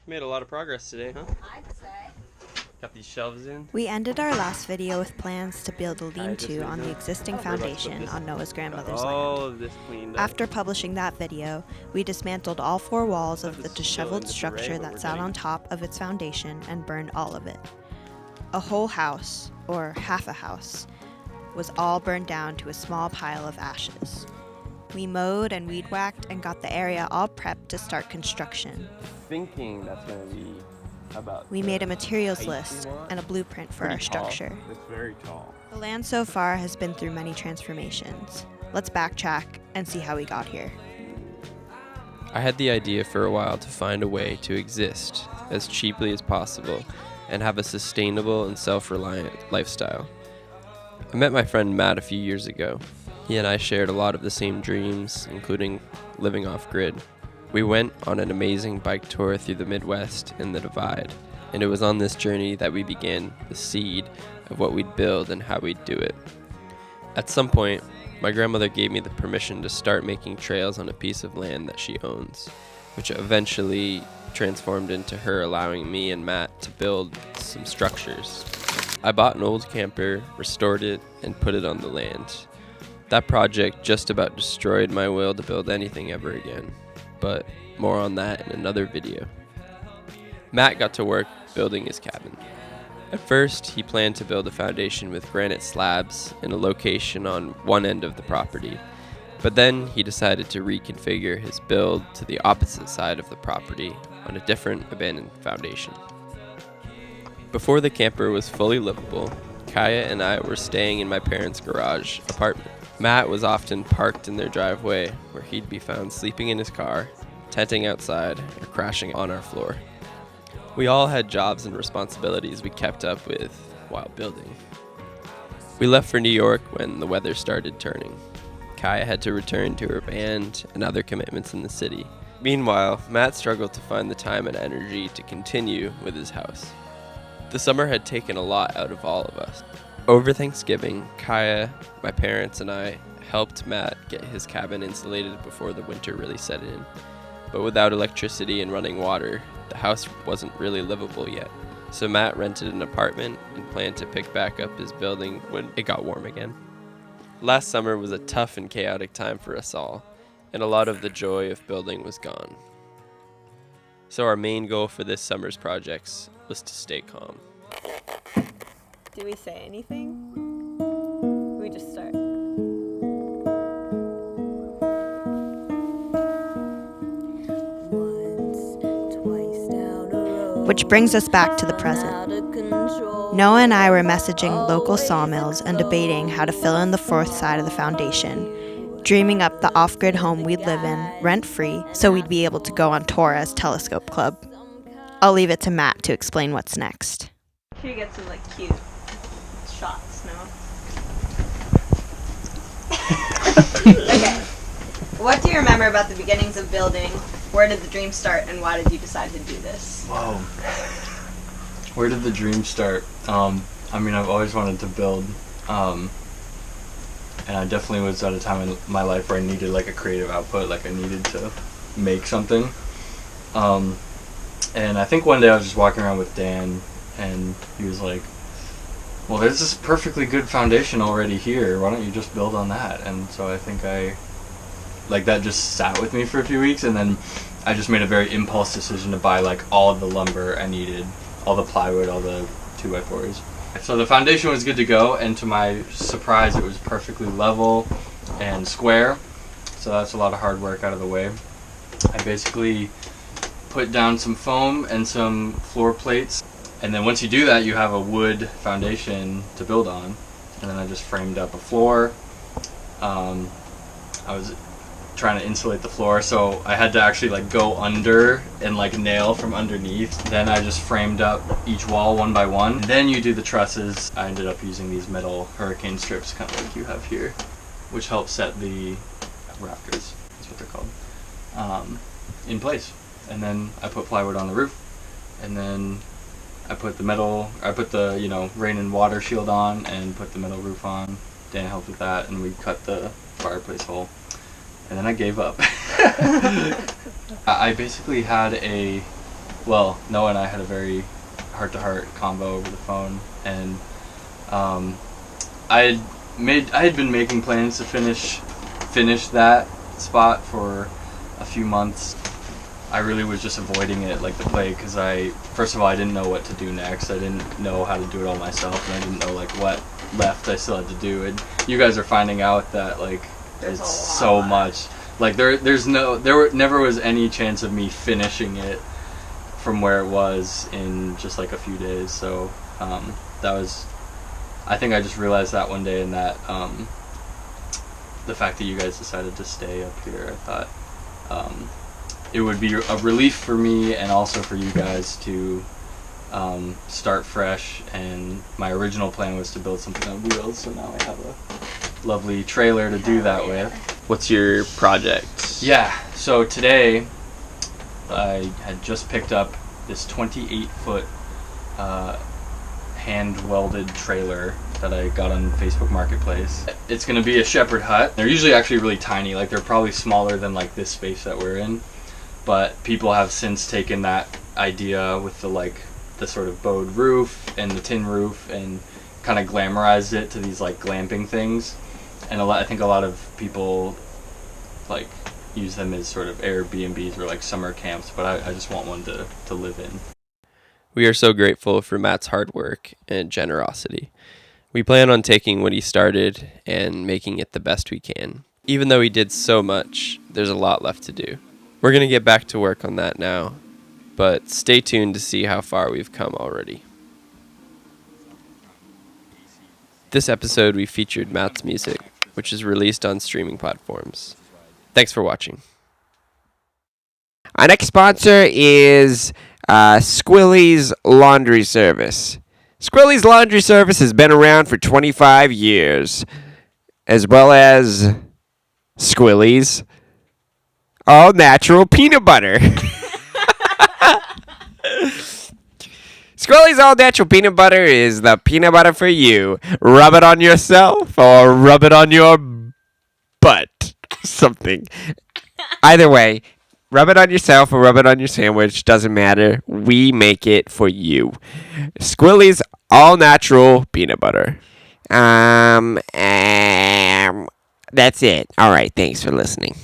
Made a lot of progress today, huh? I'd say. Got these shelves in. We ended our last video with plans to build a Just lean-to on the recently. existing We're about to put foundation this- on Noah's Got grandmother's all land. of this cleaned up. After publishing that video, we dismantled all 4 walls of Stuff the is still disheveled in disarray, structure but that we're sat getting- on top of its foundation and burned all of it. A whole house, or half a house, was all burned down to a small pile of ashes. We mowed and weed whacked and got the area all prepped to start construction. Thinking that's gonna be about. We made a materials height we list want. and a blueprint for our Pretty tall. structure. It's very tall. The land so far has been through many transformations. Let's backtrack and see how we got here. I had the idea for a while to find a way to exist as cheaply as possible and have a sustainable and self-reliant lifestyle. I met my friend Matt a few years ago. He and I shared a lot of the same dreams, including living off-grid. We went on an amazing bike tour through the Midwest and the Divide, and it was on this journey that we began the seed of what we'd build and how we'd do it. At some point, my grandmother gave me the permission to start making trails on a piece of land that she owns, which eventually transformed into her allowing me and Matt to build some structures. I bought an old camper, restored it, and put it on the land. That project just about destroyed my will to build anything ever again, but more on that in another video. Matt got to work building his cabin. At first, he planned to build a foundation with granite slabs in a location on one end of the property, but then he decided to reconfigure his build to the opposite side of the property on a different abandoned foundation. Before the camper was fully livable, Kaya and I were staying in my parents' garage apartment. Matt was often parked in their driveway, where he'd be found sleeping in his car, tenting outside, or crashing on our floor. We all had jobs and responsibilities we kept up with while building. We left for New York when the weather started turning. Kaya had to return to her band and other commitments in the city. Meanwhile, Matt struggled to find the time and energy to continue with his house. The summer had taken a lot out of all of us. Over Thanksgiving, Kaya, my parents, and I helped Matt get his cabin insulated before the winter really set in. But without electricity and running water, the house wasn't really livable yet. So Matt rented an apartment and planned to pick back up his building when it got warm again. Last summer was a tough and chaotic time for us all, and a lot of the joy of building was gone. So our main goal for this summer's projects was to stay calm. Do we say anything? We just start. Which brings us back to the present. Noah and I were messaging local sawmills and debating how to fill in the fourth side of the foundation, dreaming up the off-grid home we'd live in, rent-free, so we'd be able to go on tour as Telescope Club. I'll leave it to Matt to explain what's next. Should you get some cute shots now? Okay. What do you remember about the beginnings of building? Where did the dream start, and why did you decide to do this? Whoa. Where did the dream start? I've always wanted to build, and I definitely was at a time in my life where I needed a creative output, I needed to make something. And I think one day I was just walking around with Dan, and he was like, well, there's this perfectly good foundation already here, why don't you just build on that? And so I think that just sat with me for a few weeks, and then I just made a very impulse decision to buy all of the lumber I needed, all the plywood, all the 2x4s. So the foundation was good to go, and to my surprise it was perfectly level and square, so that's a lot of hard work out of the way. I basically put down some foam and some floor plates, and then once you do that you have a wood foundation to build on, and then I just framed up a floor. I was trying to insulate the floor, so I had to actually go under and nail from underneath. Then I just framed up each wall one by one. Then you do the trusses. I ended up using these metal hurricane strips, kind of like you have here, which help set the rafters, that's what they're called, in place. And then I put plywood on the roof, and then I put the rain and water shield on and put the metal roof on. Dan helped with that, and we cut the fireplace hole. And then I gave up. I basically had a well, Noah and I had a very heart-to-heart convo over the phone, and I had been making plans to finish that spot for a few months. I really was just avoiding it like the plague, because first of all, I didn't know what to do next. I didn't know how to do it all myself, and I didn't know like what left I still had to do. And you guys are finding out that like it's so much. Like there never was any chance of me finishing it from where it was in just like a few days. So I think I just realized that one day, and that the fact that you guys decided to stay up here, I thought it would be a relief for me and also for you guys to start fresh. And my original plan was to build something on wheels, so now I have a lovely trailer to do that with. What's your project? Yeah, so today I had just picked up this 28-foot hand-welded trailer that I got on Facebook Marketplace. It's going to be a shepherd hut. They're usually actually really tiny, like they're probably smaller than like this space that we're in. But people have since taken that idea with the sort of bowed roof and the tin roof and kind of glamorized it to these like glamping things. And I think a lot of people like use them as sort of Airbnbs or like summer camps, but I just want one to live in. We are so grateful for Matt's hard work and generosity. We plan on taking what he started and making it the best we can. Even though he did so much, there's a lot left to do. We're going to get back to work on that now, but stay tuned to see how far we've come already. This episode, we featured Matt's music, which is released on streaming platforms. Thanks for watching. Our next sponsor is Squilly's Laundry Service. Squilly's Laundry Service has been around for 25 years, as well as Squilly's All Natural Peanut Butter. Squilly's All Natural Peanut Butter is the peanut butter for you. Rub it on yourself or rub it on your butt. Something. Either way, rub it on yourself or rub it on your sandwich. Doesn't matter. We make it for you. Squilly's All Natural Peanut Butter. That's it. All right. Thanks for listening.